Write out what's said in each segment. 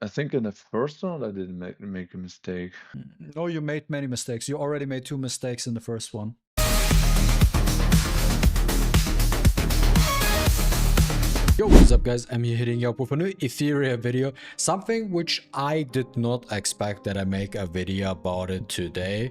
I think in the first round I didn't make a mistake. No, you made many mistakes. You already made 2 mistakes in the first one. Yo, what's up guys, I'm here hitting you up with a new Etheria video, something which I did not expect that I make a video about it today.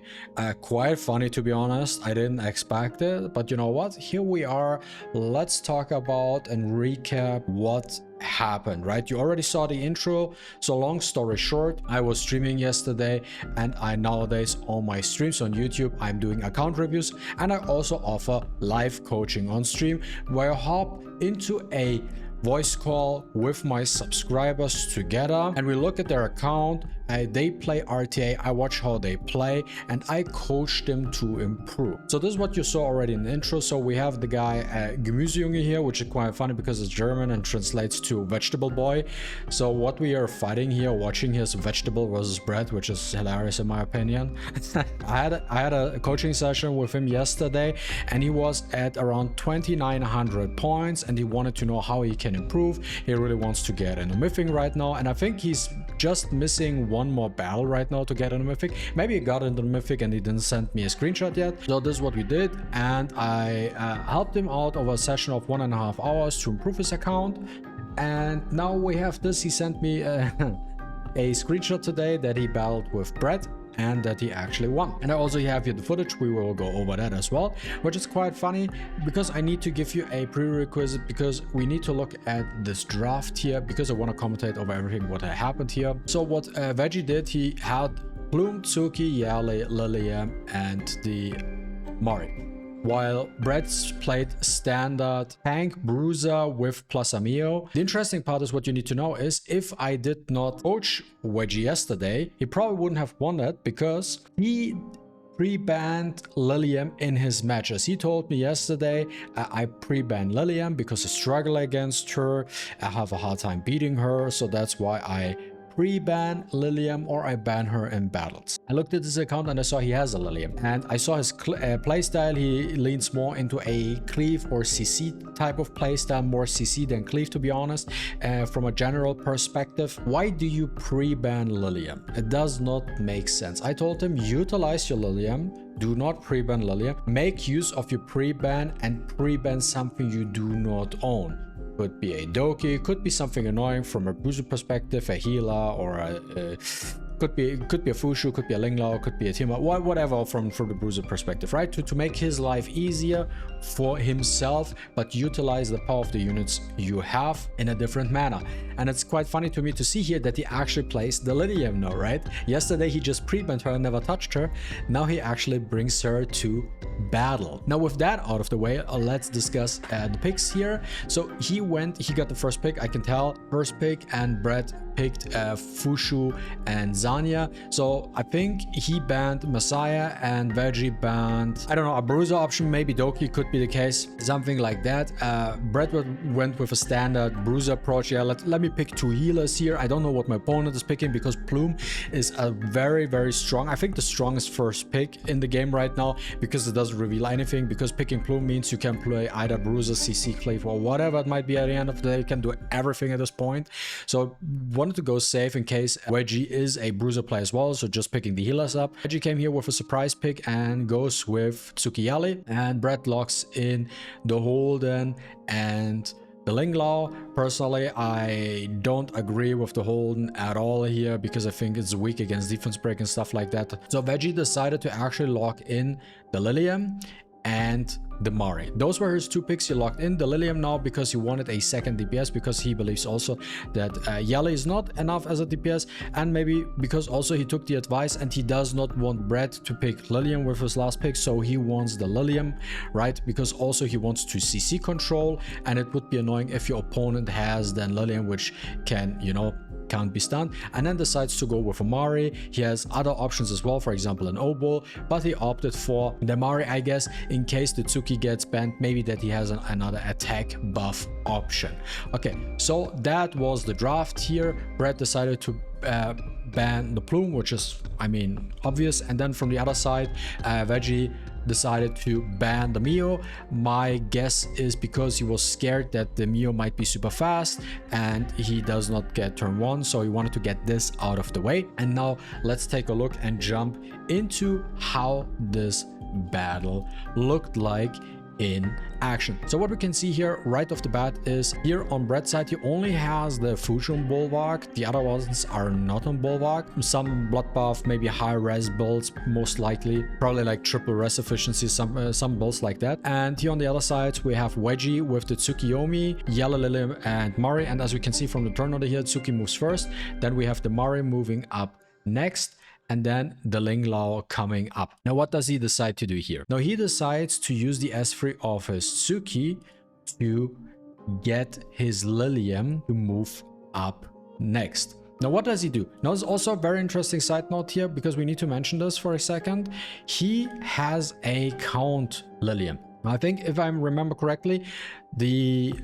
Quite funny to be honest, I didn't expect it, but you know what, here we are. Let's talk about and recap what happened, right? You already saw the intro, so long story short, I was streaming yesterday, and I nowadays on my streams on YouTube I'm doing account reviews, and I also offer live coaching on stream where I hop into a voice call with my subscribers together and we look at their account. They play RTA, I watch how they play, and I coach them to improve. So this is what you saw already in the intro. So we have the guy Gemüsejunge here, which is quite funny because it's German and translates to vegetable boy. So what we are fighting here, watching here, is vegetable versus bread, which is hilarious in my opinion. I had a coaching session with him yesterday, and he was at around 2900 points, and he wanted to know how he can improve. He really wants to get in a mythic right now, and I think he's just missing one more battle right now to get in a mythic. Maybe he got into the mythic and he didn't send me a screenshot yet. So this is what we did, and I helped him out over a session of 1.5 hours to improve his account. And now we have this. He sent me a screenshot today that he battled with Brett and that he actually won. And I also have here the footage. We will go over that as well, which is quite funny because I need to give you a prerequisite, because we need to look at this draft here, because I want to commentate over everything what happened here. So what Veggie did, he had Plume, Tsuki, Yale, Lilium, and the Mari, while Brett's played standard tank bruiser with plus Amio. The interesting part is, what you need to know is, if I did not coach Wedgie yesterday, he probably wouldn't have won that, because he pre-banned Lilium in his matches. He told me yesterday, I pre-banned Lilium because I struggle against her, I have a hard time beating her, so that's why I pre-ban Lilium, or I ban her in battles. I looked at his account and I saw he has a Lilium, and I saw his playstyle. He leans more into a cleave or CC type of playstyle, more CC than cleave, to be honest. From a general perspective, why do you pre-ban Lilium? It does not make sense. I told him, utilize your Lilium, do not pre-ban Lilium, make use of your pre-ban and pre-ban something you do not own. Could be a Doki, could be something annoying from a bruiser perspective, a healer, or a could be a Fushu, could be a Linglao, could be a Tima, whatever from the bruiser perspective, right? To make his life easier for himself, but utilize the power of the units you have in a different manner. And it's quite funny to me to see here that he actually plays the Lilium now, right? Yesterday he just pre-banned her and never touched her. Now he actually brings her to battle. Now with that out of the way, let's discuss the picks here. So he got the first pick, I can tell, first pick, and Brett picked Fushu and Zanya. So I think he banned Messiah and Veggie banned, I don't know, a bruiser option, maybe Doki, could be the case, something like that. Brett went with a standard bruiser approach. Yeah, let me pick 2 healers here. I don't know what my opponent is picking, because Plume is a very strong, I think the strongest first pick in the game right now, because it doesn't reveal anything, because picking Plume means you can play either bruiser, CC, cleave, or whatever it might be. At the end of the day, you can do everything at this point. So wanted to go safe in case Wedgie is a bruiser play as well, so just picking the healers up. Wedgie came here with a surprise pick and goes with Tsukiyali, and Brett locks in the Holden and the Linglao. Personally, I don't agree with the Holden at all here, because I think it's weak against defense break and stuff like that. So Veggie decided to actually lock in the Lilium and the Mari. Those were his 2 picks. He locked in the Lilium now because he wanted a second DPS, because he believes also that Yali is not enough as a DPS, and maybe because also he took the advice and he does not want Brett to pick Lilium with his last pick, so he wants the Lilium, right? Because also he wants to CC control, and it would be annoying if your opponent has then Lilium, which can, you know, can't be stunned, and then decides to go with a Mari. He has other options as well, for example an Obo, but he opted for the Mari, I guess, in case the Tsuki gets banned, maybe that he has another attack buff option. Okay, so that was the draft here. Brett decided to ban the Plume, which is, I mean, obvious, and then from the other side, Veggie decided to ban the Mio. My guess is because he was scared that the Mio might be super fast and he does not get turn 1, so he wanted to get this out of the way. And now let's take a look and jump into how this battle looked like in action. So what we can see here right off the bat is here on Brett's side, he only has the Fusion Bulwark. The other ones are not on Bulwark. Some blood buff, maybe high res builds, most likely. Probably like triple res efficiency, some builds like that. And here on the other side, we have Wedgie with the Tsukiyomi, Yellow Lily, and Mari. And as we can see from the turn order here, Tsuki moves first. Then we have the Mari moving up next, and then the Ling Lao coming up. Now, what does he decide to do here? Now, he decides to use the S3 of his Tsuki to get his Lilium to move up next. Now, what does he do? Now, there's also a very interesting side note here, because we need to mention this for a second. He has a count Lilium. I think if I remember correctly, the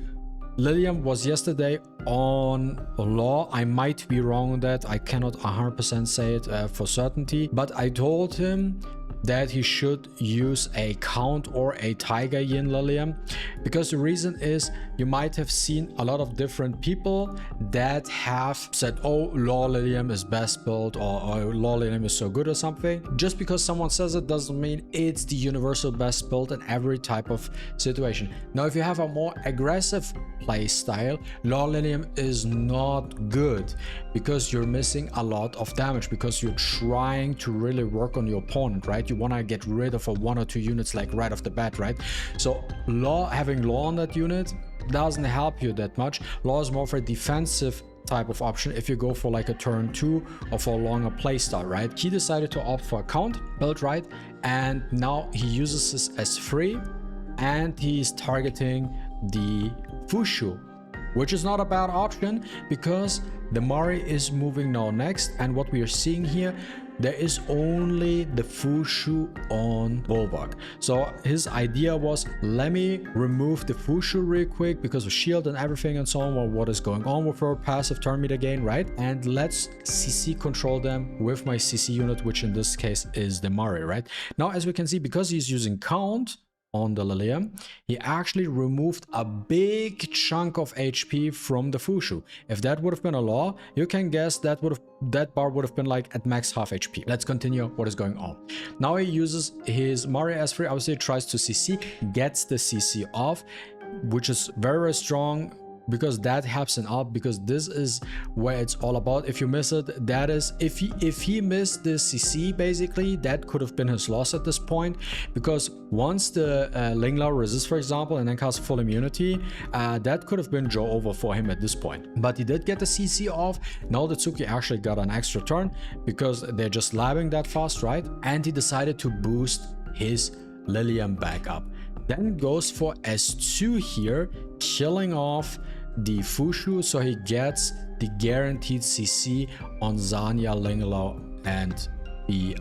Lilium was yesterday on Law. I might be wrong on that. I cannot 100% say it for certainty. But I told him that he should use a Count or a Tiger Yin Lilium, because the reason is you might have seen a lot of different people that have said, oh, Law Lilium is best built, or Law Lilium is so good or something. Just because someone says it doesn't mean it's the universal best built in every type of situation. Now, if you have a more aggressive play style, Law Lilium is not good, because you're missing a lot of damage, because you're trying to really work on your opponent, right? You want to get rid of a 1 or 2 units like right off the bat, right? So having Law on that unit doesn't help you that much. Law is more for a defensive type of option if you go for like a turn 2 or for a longer playstyle, right? He decided to opt for a count build, right? And now he uses this as free, and he's targeting the Fushu, which is not a bad option, because the Mari is moving now next. And what we are seeing here, there is only the Fushu on Bulwark. So his idea was, let me remove the Fushu real quick because of shield and everything and so on, or what is going on with her passive turn meter gain, right? And let's CC control them with my CC unit, which in this case is the Mari, right? Now, as we can see, because he's using count on the Lilium, he actually removed a big chunk of HP from the Fushu. If that would have been a Law, you can guess that bar would have been like at max half HP. Let's continue what is going on. Now he uses his Mari S3, obviously tries to CC, gets the CC off, which is very, very strong, because that helps him out, because this is where it's all about. If you miss it, that is, if he missed the CC, basically that could have been his loss at this point, because once the Ling Lao resists, for example, and then casts full immunity, that could have been Joe over for him at this point. But he did get the CC off. Now the Tsuki actually got an extra turn, because they're just labbing that fast, right? And he decided to boost his Lilium back up. Then goes for S2 here, killing off the Fushu, so he gets the guaranteed CC on Zanya, Ling Lao, and the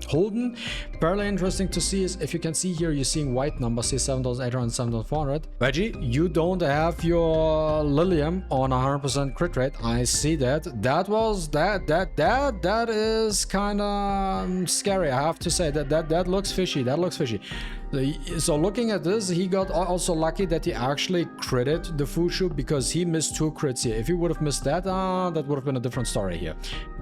Holden. Fairly interesting to see is, if you can see here, you're seeing white numbers, say 7,800 and 7,400. Reggie, you don't have your Lilium on 100% crit rate. I see that. That is kind of scary, I have to say. That looks fishy. That looks fishy. So looking at this, he got also lucky that he actually critted the Fushu, because he missed 2 crits here. If he would have missed that, that would have been a different story here.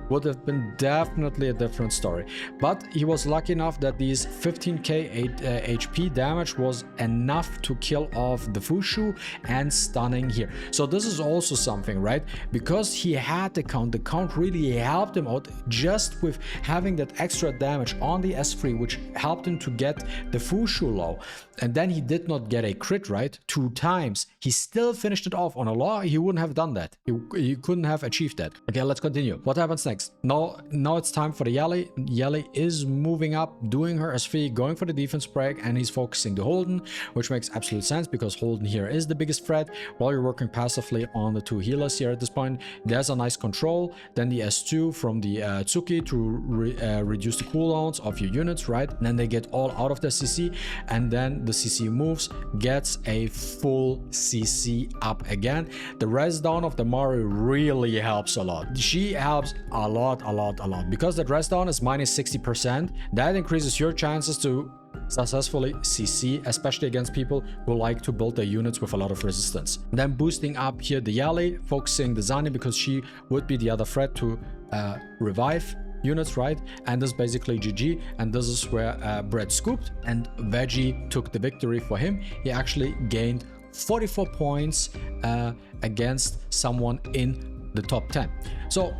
Would have been definitely a different story. But he was lucky enough that these 15k HP damage was enough to kill off the Fushu and stunning here. So this is also something, right? Because he had the count really helped him out, just with having that extra damage on the S3, which helped him to get the Fushu low. And then he did not get a crit, right? 2 times. He still finished it off. On a Law, he wouldn't have done that. He couldn't have achieved that. Okay, let's continue. What happens next? Now it's time for the Yali. Yali is moving up, doing her S3, going for the defense break, and he's focusing the Holden, which makes absolute sense, because Holden here is the biggest threat, while you're working passively on the 2 healers here at this point. There's a nice control. Then the S2 from the Tsuki to reduce the cooldowns of your units, right? And then they get all out of the CC, and then the CC moves, gets a full CC up again. The res down of the Mari really helps a lot. She helps a lot, because that res down is minus 60%. That increases your chances to successfully CC, especially against people who like to build their units with a lot of resistance. Then boosting up here the Yali, focusing the Zani because she would be the other threat to revive units, right? And this is basically GG, and this is where Brett scooped and Veggie took the victory for him. He actually gained 44 points against someone in the top 10. So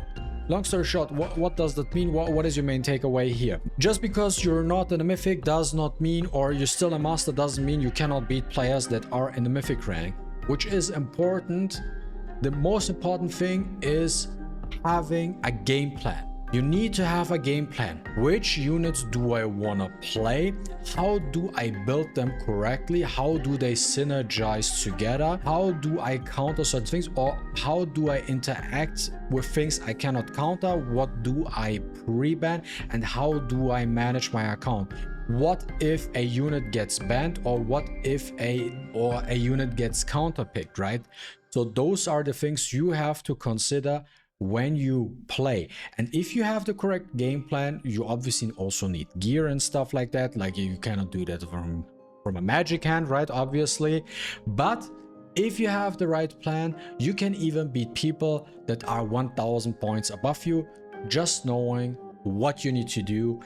long story short, what does that mean? What is your main takeaway here? Just because you're not in a mythic does not mean, or you're still a master doesn't mean you cannot beat players that are in the mythic rank, which is important. The most important thing is having a game plan. You need to have a game plan. Which units do I want to play? How do I build them correctly? How do they synergize together? How do I counter certain things? Or how do I interact with things I cannot counter? What do I pre-ban? And how do I manage my account? What if a unit gets banned, or what if a unit gets counterpicked, right? So those are the things you have to consider when you play. And if you have the correct game plan, you obviously also need gear and stuff like that. Like, you cannot do that from a magic hand, right? Obviously. But if you have the right plan, you can even beat people that are 1000 points above you, just knowing what you need to do.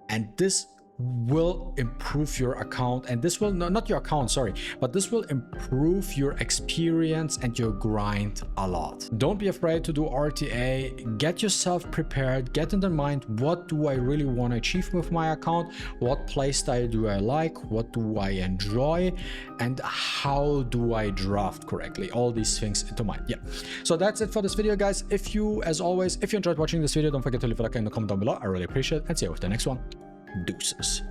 And this will improve your account, and this will not your account, sorry, but this will improve your experience and your grind a lot. Don't be afraid to do RTA. Get yourself prepared, get in the mind, what do I really want to achieve with my account, what playstyle do I like, what do I enjoy, and how do I draft correctly. All these things into mind. Yeah, so that's it for this video, guys. If you, as always, if you enjoyed watching this video, don't forget to leave a like and a comment down below. I really appreciate it, and see you with the next one. Deuces.